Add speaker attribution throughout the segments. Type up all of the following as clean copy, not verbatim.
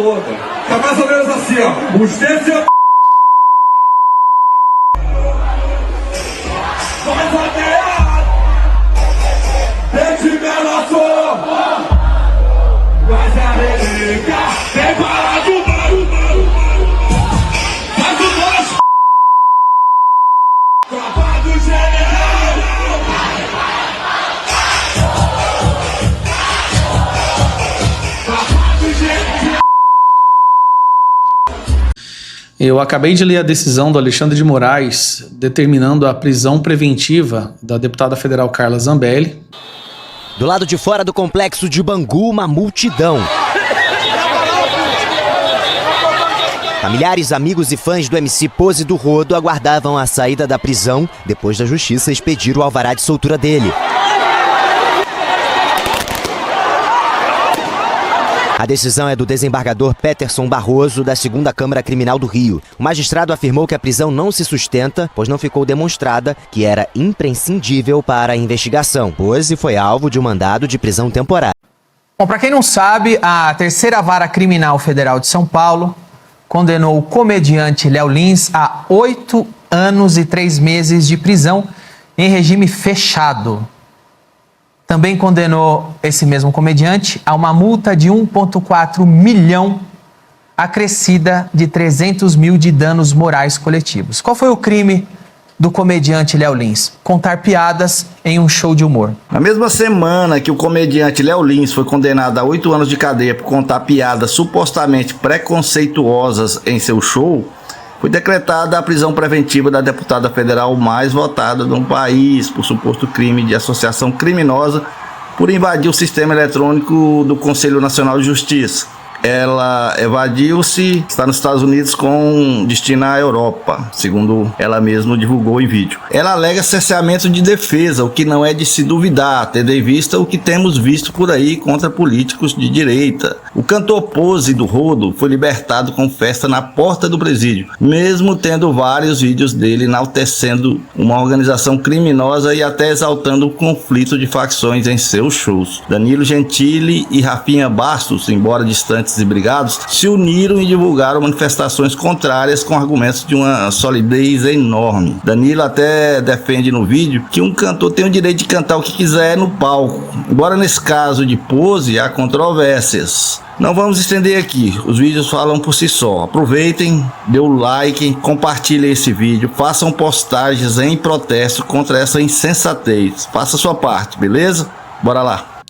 Speaker 1: Tá mais ou menos assim, ó. Os dedos e faz a terra, desde Bellator, faz a relíquia, vem para do barulho, faz o nosso, tropa do general, tropa do general.
Speaker 2: Eu acabei de ler a decisão do Alexandre de Moraes determinando a prisão preventiva da deputada federal Carla Zambelli.
Speaker 3: Do lado de fora do complexo de Bangu, uma multidão. Familiares, amigos e fãs do MC Pose do Rodo aguardavam a saída da prisão depois da justiça expedir o alvará de soltura dele. A decisão é do desembargador Peterson Barroso, da 2ª Câmara Criminal do Rio. O magistrado afirmou que a prisão não se sustenta, pois não ficou demonstrada que era imprescindível para a investigação, pois foi alvo de um mandado de prisão temporária.
Speaker 4: Bom, para quem não sabe, a 3ª Vara Criminal Federal de São Paulo condenou o comediante Léo Lins a 8 anos e 3 meses de prisão em regime fechado. Também condenou esse mesmo comediante a uma multa de 1,4 milhão, acrescida de 300 mil de danos morais coletivos. Qual foi o crime do comediante Léo Lins? Contar piadas em um show de humor.
Speaker 5: Na mesma semana que o comediante Léo Lins foi condenado a 8 anos de cadeia por contar piadas supostamente preconceituosas em seu show, foi decretada a prisão preventiva da deputada federal mais votada do país por suposto crime de associação criminosa por invadir o sistema eletrônico do Conselho Nacional de Justiça. Ela evadiu-se, está nos Estados Unidos com destino à Europa, segundo ela mesma divulgou em vídeo. Ela alega cerceamento de defesa, o que não é de se duvidar, tendo em vista o que temos visto por aí contra políticos de direita. O cantor Pose do Rodo foi libertado com festa na porta do presídio, mesmo tendo vários vídeos dele enaltecendo uma organização criminosa e até exaltando o conflito de facções em seus shows. Danilo Gentili e Rafinha Bastos, embora distantes e brigados, se uniram e divulgaram manifestações contrárias com argumentos de uma solidez enorme. Danilo até defende no vídeo que um cantor tem o direito de cantar o que quiser no palco, embora nesse caso de Pose há controvérsias. Não vamos estender aqui, os vídeos falam por si só. Aproveitem, dê o like, compartilhem esse vídeo, façam postagens em protesto contra essa insensatez. Faça a sua parte, beleza? Bora lá.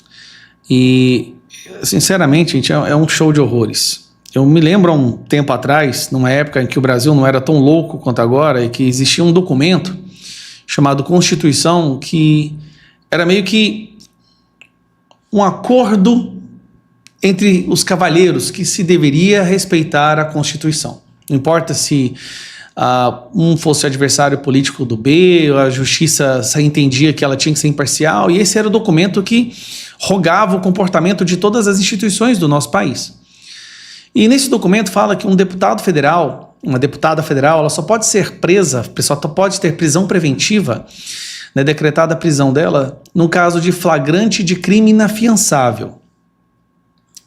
Speaker 2: E, sinceramente, gente, é um show de horrores. Eu me lembro há um tempo atrás, numa época em que o Brasil não era tão louco quanto agora, e que existia um documento chamado Constituição, que era meio que um acordo entre os cavalheiros que se deveria respeitar a Constituição. Não importa se um fosse adversário político do B, a justiça entendia que ela tinha que ser imparcial, e esse era o documento que rogava o comportamento de todas as instituições do nosso país. E nesse documento fala que um deputado federal, uma deputada federal, ela só pode ser presa, só pode ter prisão preventiva, né, decretada a prisão dela, no caso de flagrante de crime inafiançável.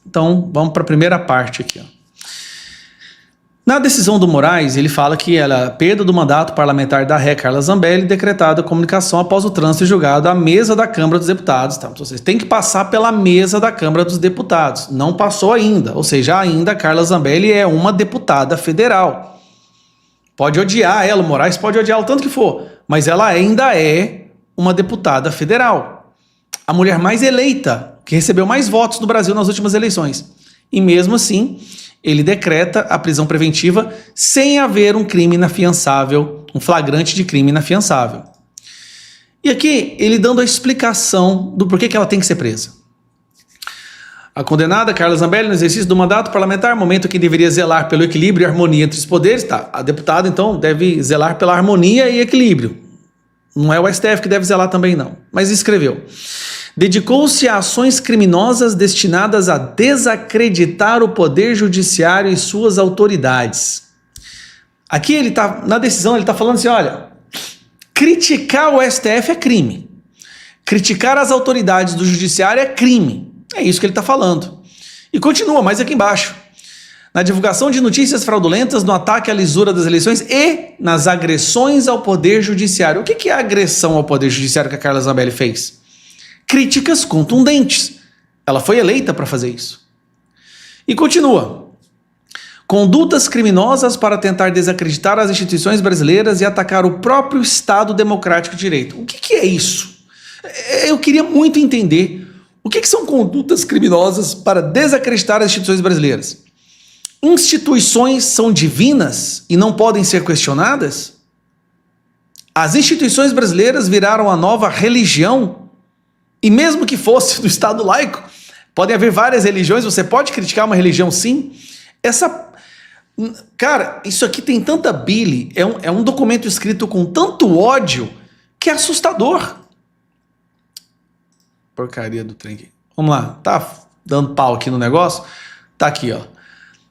Speaker 2: Então, vamos para a primeira parte aqui. Na decisão do Moraes, ele fala que ela perda do mandato parlamentar da ré Carla Zambelli, decretada a comunicação após o trânsito julgado à mesa da Câmara dos Deputados. Tá? Então, vocês têm que passar pela mesa da Câmara dos Deputados. Não passou ainda, ou seja, ainda Carla Zambelli é uma deputada federal. Pode odiar ela, o Moraes pode odiar o tanto que for, mas ela ainda é uma deputada federal. A mulher mais eleita, que recebeu mais votos no Brasil nas últimas eleições. E mesmo assim, ele decreta a prisão preventiva sem haver um crime inafiançável, um flagrante de crime inafiançável. E aqui, ele dando a explicação do porquê que ela tem que ser presa. A condenada Carla Zambelli, no exercício do mandato parlamentar, momento que deveria zelar pelo equilíbrio e harmonia entre os poderes, tá? A deputada, então, deve zelar pela harmonia e equilíbrio. Não é o STF que deve zelar também, não. Mas escreveu: dedicou-se a ações criminosas destinadas a desacreditar o poder judiciário e suas autoridades. Aqui ele tá, na decisão, ele está falando assim, olha, criticar o STF é crime. Criticar as autoridades do judiciário é crime. É isso que ele está falando. E continua mais aqui embaixo. na divulgação de notícias fraudulentas, no ataque à lisura das eleições e nas agressões ao Poder Judiciário. O que é a agressão ao Poder Judiciário que a Carla Zambelli fez? Críticas contundentes. Ela foi eleita para fazer isso. E continua. Condutas criminosas para tentar desacreditar as instituições brasileiras e atacar o próprio Estado Democrático de Direito. O que é isso? Eu queria muito entender o que são condutas criminosas para desacreditar as instituições brasileiras. Instituições são divinas e não podem ser questionadas? As instituições brasileiras viraram a nova religião? E mesmo que fosse do Estado laico, podem haver várias religiões, você pode criticar uma religião sim? Cara, isso aqui tem tanta bile, é um documento escrito com tanto ódio que é assustador. Porcaria do trem aqui. Vamos lá, tá dando pau aqui no negócio? Tá aqui, ó.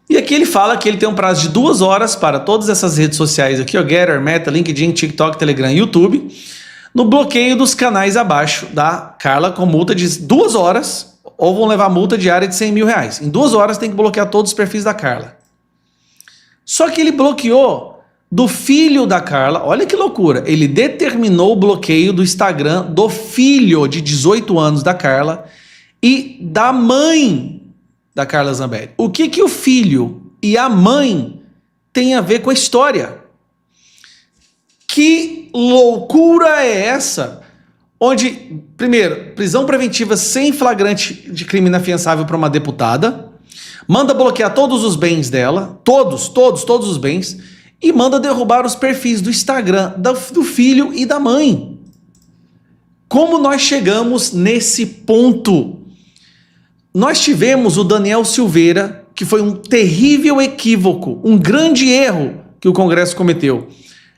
Speaker 2: E aqui ele fala que ele tem um prazo de 2 horas para todas essas redes sociais aqui, ó, Getter, Meta, LinkedIn, TikTok, Telegram e YouTube, no bloqueio dos canais abaixo da Carla com multa de 2 horas, ou vão levar multa diária de R$100 mil. Em 2 horas tem que bloquear todos os perfis da Carla. Só que ele bloqueou do filho da Carla, olha que loucura, ele determinou o bloqueio do Instagram do filho de 18 anos da Carla e da mãe da Carla Zambelli. O que o filho e a mãe têm a ver com a história? Que loucura é essa? Onde, primeiro, prisão preventiva sem flagrante de crime inafiançável para uma deputada, manda bloquear todos os bens dela, todos os bens, e manda derrubar os perfis do Instagram do filho e da mãe. Como nós chegamos nesse ponto? Nós tivemos o Daniel Silveira, que foi um terrível equívoco, um grande erro que o Congresso cometeu.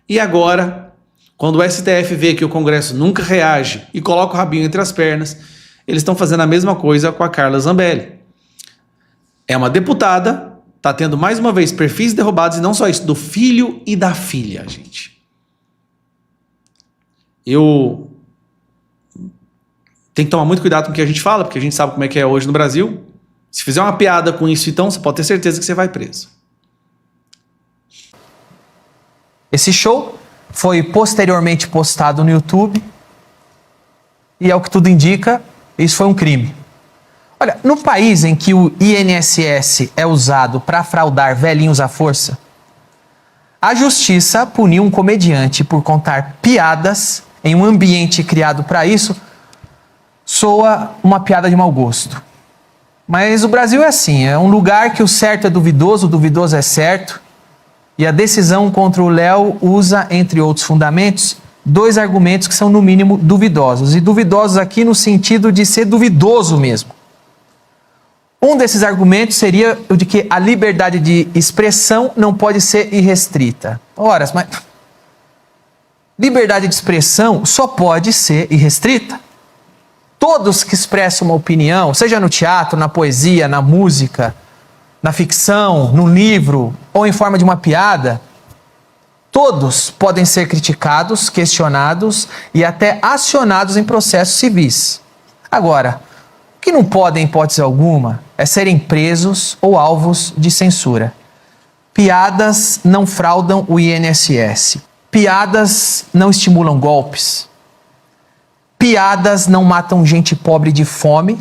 Speaker 2: E agora, quando o STF vê que o Congresso nunca reage e coloca o rabinho entre as pernas, eles estão fazendo a mesma coisa com a Carla Zambelli. É uma deputada, está tendo mais uma vez perfis derrubados, e não só isso, do filho e da filha, gente. Eu tenho que tomar muito cuidado com o que a gente fala, porque a gente sabe como é que é hoje no Brasil. Se fizer uma piada com isso, então, você pode ter certeza que você vai preso.
Speaker 4: Esse show foi posteriormente postado no YouTube e, ao que tudo indica, isso foi um crime. Olha, no país em que o INSS é usado para fraudar velhinhos à força, a justiça puniu um comediante por contar piadas em um ambiente criado para isso. Soa uma piada de mau gosto. Mas o Brasil é assim, é um lugar que o certo é duvidoso, o duvidoso é certo, e a decisão contra o Léo usa, entre outros fundamentos, 2 argumentos que são no mínimo duvidosos, e duvidosos aqui no sentido de ser duvidoso mesmo. Um desses argumentos seria o de que a liberdade de expressão não pode ser irrestrita. Ora, mas liberdade de expressão só pode ser irrestrita. Todos que expressam uma opinião, seja no teatro, na poesia, na música, na ficção, no livro ou em forma de uma piada, todos podem ser criticados, questionados e até acionados em processos civis. Agora, o que não podem, em hipótese alguma, é serem presos ou alvos de censura. Piadas não fraudam o INSS. Piadas não estimulam golpes. Piadas não matam gente pobre de fome.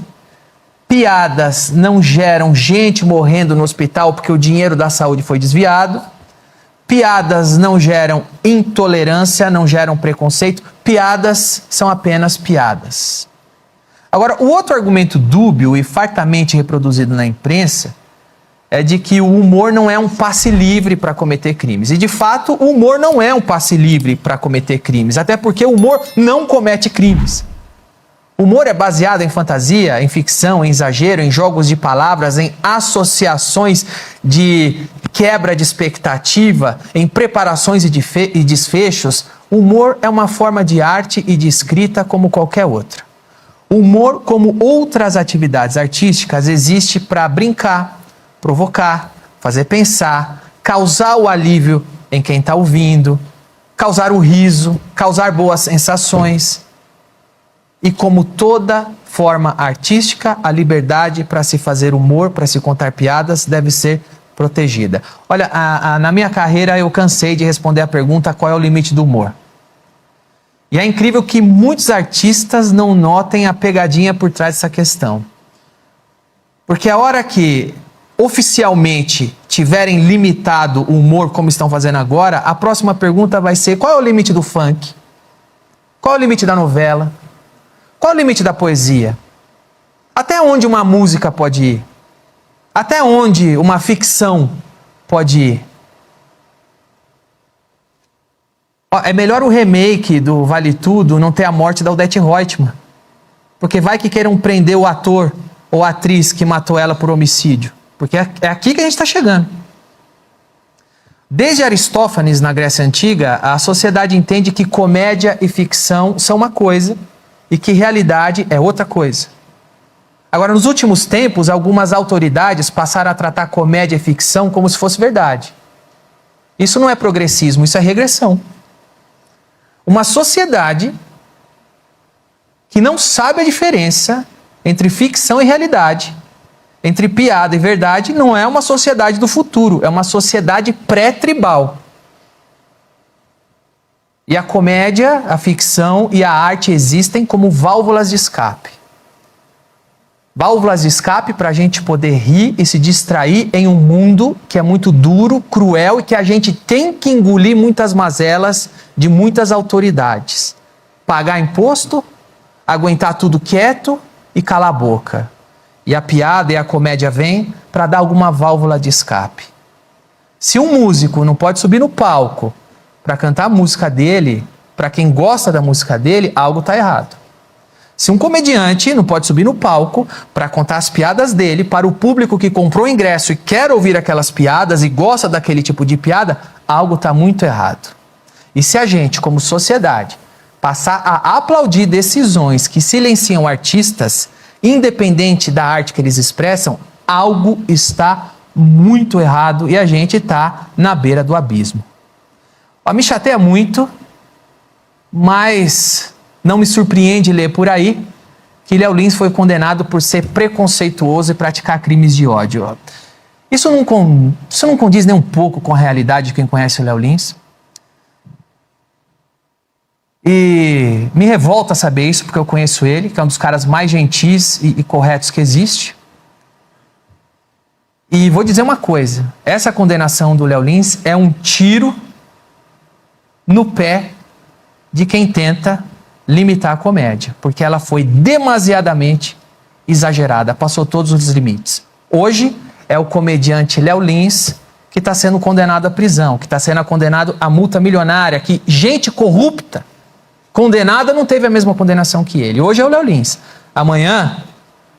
Speaker 4: Piadas não geram gente morrendo no hospital porque o dinheiro da saúde foi desviado. Piadas não geram intolerância, não geram preconceito. Piadas são apenas piadas. Agora, o outro argumento dúbio e fartamente reproduzido na imprensa é de que o humor não é um passe livre para cometer crimes. E, de fato, o humor não é um passe livre para cometer crimes, até porque o humor não comete crimes. O humor é baseado em fantasia, em ficção, em exagero, em jogos de palavras, em associações de quebra de expectativa, em preparações e desfechos. O humor é uma forma de arte e de escrita como qualquer outra. O humor, como outras atividades artísticas, existe para brincar, provocar, fazer pensar, causar o alívio em quem está ouvindo, causar o riso, causar boas sensações. E como toda forma artística, a liberdade para se fazer humor, para se contar piadas, deve ser protegida. Olha, na minha carreira eu cansei de responder a pergunta qual é o limite do humor. E é incrível que muitos artistas não notem a pegadinha por trás dessa questão. Porque a hora que oficialmente tiverem limitado o humor como estão fazendo agora, a próxima pergunta vai ser: qual é o limite do funk? Qual é o limite da novela? Qual é o limite da poesia? Até onde uma música pode ir? Até onde uma ficção pode ir? É melhor o remake do Vale Tudo não ter a morte da Odete Roitman. Porque vai que queiram prender o ator ou a atriz que matou ela por homicídio. Porque é aqui que a gente está chegando. Desde Aristófanes, na Grécia Antiga, a sociedade entende que comédia e ficção são uma coisa e que realidade é outra coisa. Agora, nos últimos tempos, algumas autoridades passaram a tratar comédia e ficção como se fosse verdade. Isso não é progressismo, isso é regressão. Uma sociedade que não sabe a diferença entre ficção e realidade, entre piada e verdade, não é uma sociedade do futuro, é uma sociedade pré-tribal. E a comédia, a ficção e a arte existem como válvulas de escape. Válvulas de escape para a gente poder rir e se distrair em um mundo que é muito duro, cruel e que a gente tem que engolir muitas mazelas de muitas autoridades. Pagar imposto, aguentar tudo quieto e calar a boca. E a piada e a comédia vêm para dar alguma válvula de escape. Se um músico não pode subir no palco para cantar a música dele, para quem gosta da música dele, algo está errado. Se um comediante não pode subir no palco para contar as piadas dele para o público que comprou o ingresso e quer ouvir aquelas piadas e gosta daquele tipo de piada, algo está muito errado. E se a gente, como sociedade, passar a aplaudir decisões que silenciam artistas, independente da arte que eles expressam, algo está muito errado e a gente está na beira do abismo. Me chateia muito, mas não me surpreende ler por aí que Léo Lins foi condenado por ser preconceituoso e praticar crimes de ódio. Isso não condiz nem um pouco com a realidade de quem conhece o Léo Lins. E me revolta saber isso, porque eu conheço ele, que é um dos caras mais gentis e corretos que existe. E vou dizer uma coisa, essa condenação do Léo Lins é um tiro no pé de quem tenta limitar a comédia, porque ela foi demasiadamente exagerada, passou todos os limites. Hoje é o comediante Léo Lins que está sendo condenado à prisão, que está sendo condenado à multa milionária, que gente corrupta, condenada, não teve a mesma condenação que ele. Hoje é o Léo Lins. Amanhã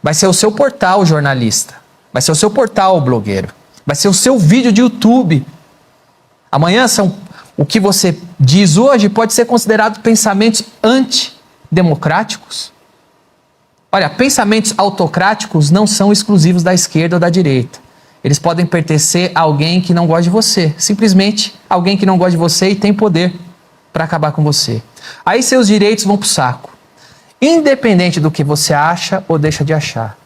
Speaker 4: vai ser o seu portal jornalista, vai ser o seu portal blogueiro, vai ser o seu vídeo de YouTube. Amanhã o que você diz hoje pode ser considerado pensamentos antidemocráticos. Olha, pensamentos autocráticos não são exclusivos da esquerda ou da direita. Eles podem pertencer a alguém que não gosta de você. Simplesmente alguém que não gosta de você e tem poder para acabar com você. Aí seus direitos vão pro saco. Independente do que você acha ou deixa de achar.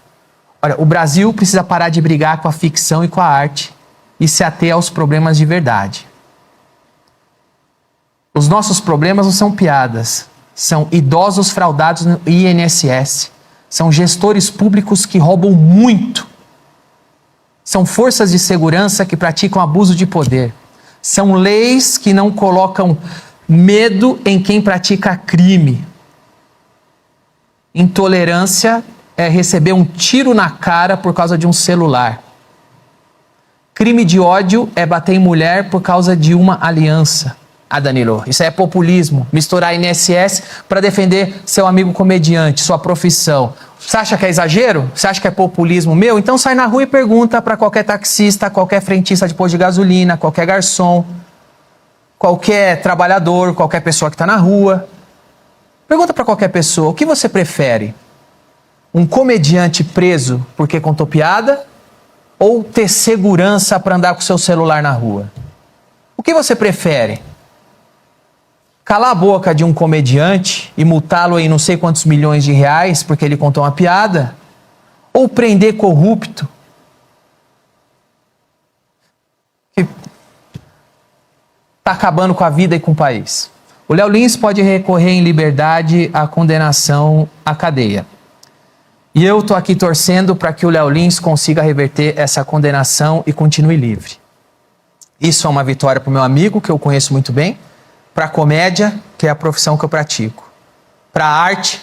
Speaker 4: Olha, o Brasil precisa parar de brigar com a ficção e com a arte e se ater aos problemas de verdade. Os nossos problemas não são piadas, são idosos fraudados no INSS, são gestores públicos que roubam muito, são forças de segurança que praticam abuso de poder, são leis que não colocam medo em quem pratica crime. Intolerância é receber um tiro na cara por causa de um celular. Crime de ódio é bater em mulher por causa de uma aliança. Danilo, isso é populismo, misturar INSS para defender seu amigo comediante, sua profissão. Você acha que é exagero? Você acha que é populismo meu? Então sai na rua e pergunta para qualquer taxista, qualquer frentista de posto de gasolina, qualquer garçom, qualquer trabalhador, qualquer pessoa que está na rua. Pergunta para qualquer pessoa, o que você prefere? Um comediante preso porque contou piada ou ter segurança para andar com seu celular na rua? O que você prefere? Calar a boca de um comediante e multá-lo em não sei quantos milhões de reais porque ele contou uma piada? Ou prender corrupto? está acabando com a vida e com o país. O Léo Lins pode recorrer em liberdade à condenação à cadeia. E eu estou aqui torcendo para que o Léo Lins consiga reverter essa condenação e continue livre. Isso é uma vitória para o meu amigo, que eu conheço muito bem, para a comédia, que é a profissão que eu pratico, para a arte,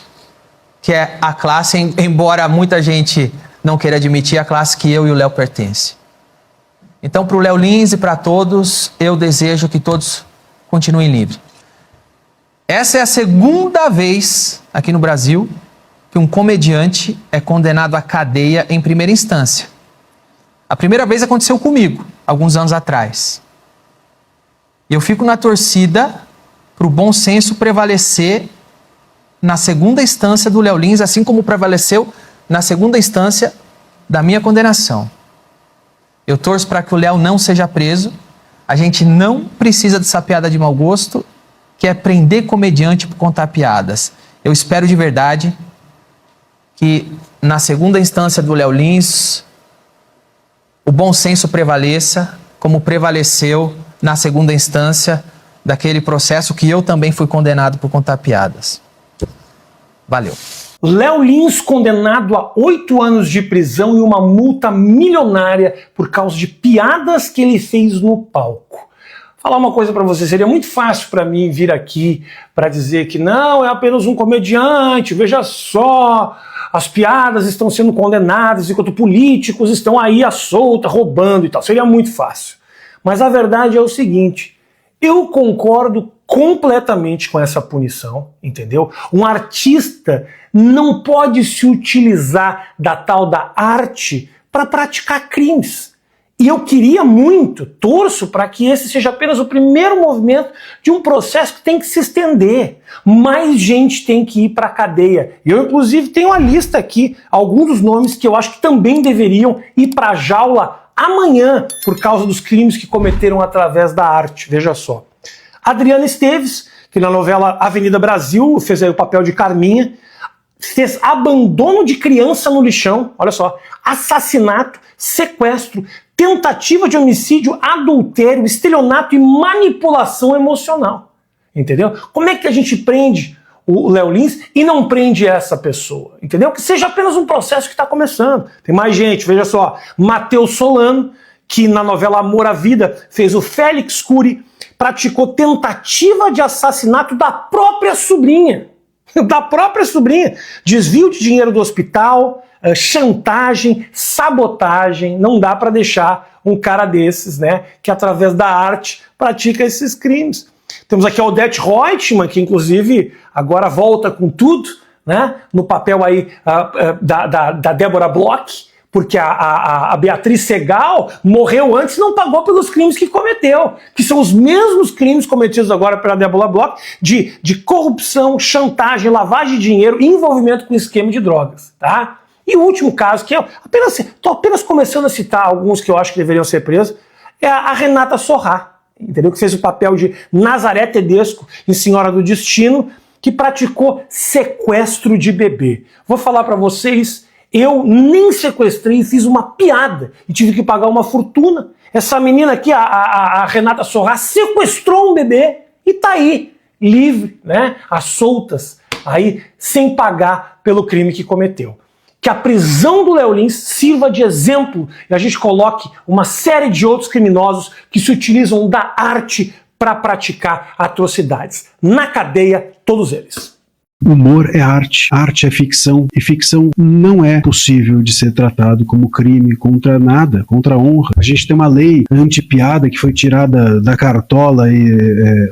Speaker 4: que é a classe, embora muita gente não queira admitir, a classe que eu e o Léo pertencem. Então, para o Léo Lins e para todos, eu desejo que todos continuem livres. Essa é a segunda vez aqui no Brasil que um comediante é condenado à cadeia em primeira instância. A primeira vez aconteceu comigo, alguns anos atrás. E eu fico na torcida para o bom senso prevalecer na segunda instância do Léo Lins, assim como prevaleceu na segunda instância da minha condenação. Eu torço para que o Léo não seja preso. A gente não precisa dessa piada de mau gosto, que é prender comediante por contar piadas. Eu espero de verdade que na segunda instância do Léo Lins o bom senso prevaleça, como prevaleceu na segunda instância daquele processo que eu também fui condenado por contar piadas. Valeu.
Speaker 6: Léo Lins condenado a 8 anos de prisão e uma multa milionária por causa de piadas que ele fez no palco. Falar uma coisa pra você, seria muito fácil pra mim vir aqui pra dizer que não, é apenas um comediante, veja só, as piadas estão sendo condenadas enquanto políticos estão aí à solta, roubando e tal. Seria muito fácil. Mas a verdade é o seguinte, eu concordo completamente com essa punição, entendeu? Um artista não pode se utilizar da tal da arte para praticar crimes. E eu queria muito, torço para que esse seja apenas o primeiro movimento de um processo que tem que se estender. Mais gente tem que ir para a cadeia. Eu, inclusive, tenho a lista aqui, alguns dos nomes que eu acho que também deveriam ir para a jaula amanhã por causa dos crimes que cometeram através da arte. Veja só. Adriana Esteves, que na novela Avenida Brasil fez aí o papel de Carminha, fez abandono de criança no lixão, olha só, assassinato, sequestro, tentativa de homicídio, adultério, estelionato e manipulação emocional. Entendeu? Como é que a gente prende o Léo Lins e não prende essa pessoa? Entendeu? Que seja apenas um processo que está começando. Tem mais gente, veja só, Matheus Solano, que na novela Amor à Vida fez o Félix Cury, praticou tentativa de assassinato da própria sobrinha. Da própria sobrinha. Desvio de dinheiro do hospital, chantagem, sabotagem. Não dá para deixar um cara desses, né, que através da arte pratica esses crimes. Temos aqui a Odete Reutemann, que inclusive agora volta com tudo, né, no papel aí da Débora Bloch, porque a Beatriz Segal morreu antes e não pagou pelos crimes que cometeu, que são os mesmos crimes cometidos agora pela Débora Bloch, de corrupção, chantagem, lavagem de dinheiro e envolvimento com esquema de drogas, tá? E o último caso, que estou apenas começando a citar alguns que eu acho que deveriam ser presos, é a Renata Sorrah, entendeu? Que fez o papel de Nazaré Tedesco em Senhora do Destino, que praticou sequestro de bebê. Vou falar para vocês, eu nem sequestrei, fiz uma piada e tive que pagar uma fortuna. Essa menina aqui, a Renata Sorrah, sequestrou um bebê e tá aí, livre, né, às soltas, aí, sem pagar pelo crime que cometeu. Que a prisão do Léo Lins sirva de exemplo e a gente coloque uma série de outros criminosos que se utilizam da arte para praticar atrocidades. Na cadeia, todos eles.
Speaker 7: Humor é arte, arte é ficção, e ficção não é possível de ser tratado como crime contra nada, contra a honra. A gente tem uma lei anti-piada que foi tirada da cartola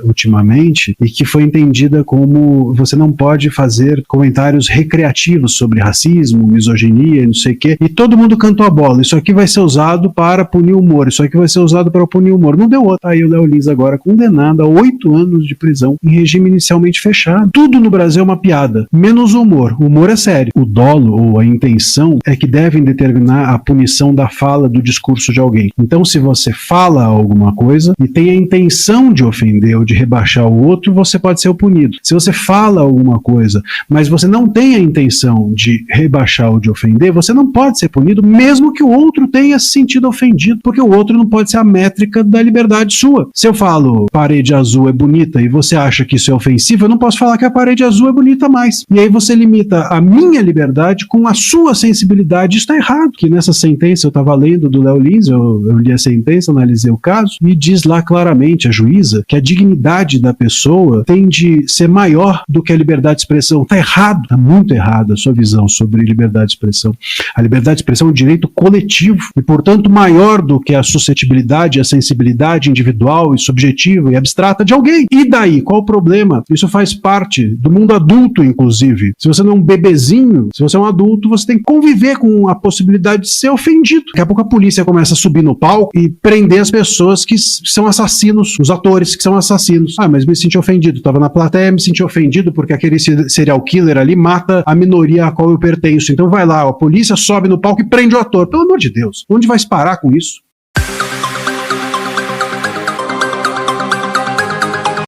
Speaker 7: ultimamente, e que foi entendida como você não pode fazer comentários recreativos sobre racismo, misoginia e não sei o quê, e todo mundo cantou a bola. Isso aqui vai ser usado para punir o humor, isso aqui vai ser usado para punir o humor. Não deu outro. Aí o Léo Lins agora condenado a 8 anos de prisão em regime inicialmente fechado. Tudo no Brasil é uma piada. Menos o humor. O humor é sério. O dolo ou a intenção é que devem determinar a punição da fala, do discurso de alguém. Então, se você fala alguma coisa e tem a intenção de ofender ou de rebaixar o outro, você pode ser punido. Se você fala alguma coisa, mas você não tem a intenção de rebaixar ou de ofender, você não pode ser punido, mesmo que o outro tenha se sentido ofendido, porque o outro não pode ser a métrica da liberdade sua. Se eu falo parede azul é bonita e você acha que isso é ofensivo, eu não posso falar que a parede azul é bonita mais. E aí você limita a minha liberdade com a sua sensibilidade. Isso está errado. Que nessa sentença, eu estava lendo do Léo Lins, eu li a sentença, analisei o caso, e diz lá claramente a juíza que a dignidade da pessoa tem de ser maior do que a liberdade de expressão. Está errado, está muito errada a sua visão sobre liberdade de expressão. A liberdade de expressão é um direito coletivo e, portanto, maior do que a suscetibilidade, a sensibilidade individual e subjetiva e abstrata de alguém. E daí? Qual o problema? Isso faz parte do mundo adulto, inclusive. Se você não é um bebezinho, se você é um adulto, você tem que conviver com a possibilidade de ser ofendido. Daqui a pouco a polícia começa a subir no palco e prender as pessoas que são assassinos, os atores que são assassinos. Ah, mas me senti ofendido. Estava na plateia, me senti ofendido porque aquele serial killer ali mata a minoria a qual eu pertenço. Então vai lá, a polícia sobe no palco e prende o ator. Pelo amor de Deus, onde vai se parar com isso?